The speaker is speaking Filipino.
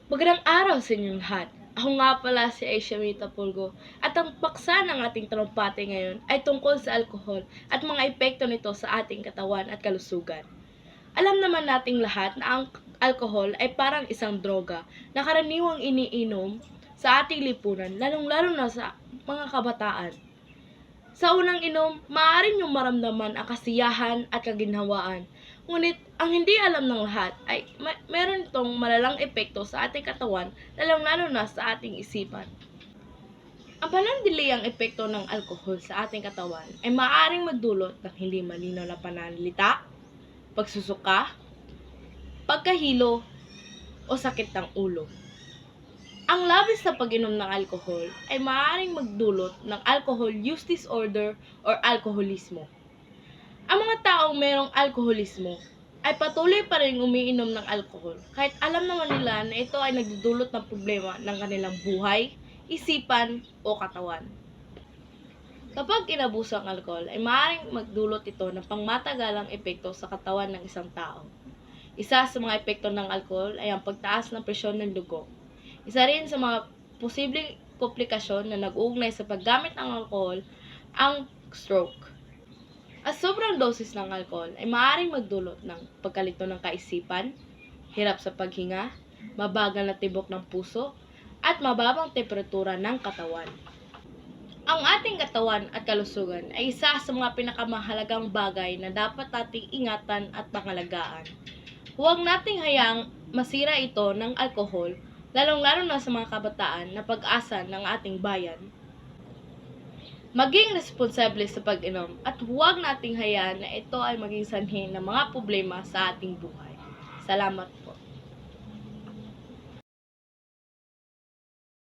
Magandang araw sa inyong lahat. Ako nga pala si Aisha Mita Pulgo at ang paksa ng ating talumpati ngayon ay tungkol sa alkohol at mga epekto nito sa ating katawan at kalusugan. Alam naman nating lahat na ang alkohol ay parang isang droga na karaniwang iniinom sa ating lipunan, lalong-lalo na sa mga kabataan. Sa unang inom, maaari niyong maramdaman ang kasiyahan at kaginhawaan. Ngunit, ang hindi alam ng lahat ay meron itong malalang epekto sa ating katawan, lalong-lalo na sa ating isipan. Ang panandaliang epekto ng alkohol sa ating katawan ay maaaring magdulot ng hindi malinaw na pananalita, pagsusuka, pagkahilo, o sakit ng ulo. Ang labis na pag-inom ng alkohol ay maaaring magdulot ng alcohol use disorder or alkoholismo. Ang mga taong mayroong alkoholismo ay patuloy pa rin umiinom ng alkohol kahit alam naman nila na ito ay nagdudulot ng problema ng kanilang buhay, isipan o katawan. Kapag inabuso ang alkohol ay maaaring magdulot ito ng pangmatagalang epekto sa katawan ng isang tao. Isa sa mga epekto ng alkohol ay ang pagtaas ng presyon ng dugo. Isa rin sa mga posibleng komplikasyon na nag-uugnay sa paggamit ng alkohol ang stroke. At sobrang dosis ng alkohol ay maaaring magdulot ng pagkalito ng kaisipan, hirap sa paghinga, mabagal na tibok ng puso, at mababang temperatura ng katawan. Ang ating katawan at kalusugan ay isa sa mga pinakamahalagang bagay na dapat nating ingatan at pangalagaan. Huwag nating hayaang masira ito ng alkohol, lalong-lalo na sa mga kabataan na pag-asa ng ating bayan. Maging responsable sa pag-inom at huwag nating hayaan na ito ay maging sanhi ng mga problema sa ating buhay. Salamat po.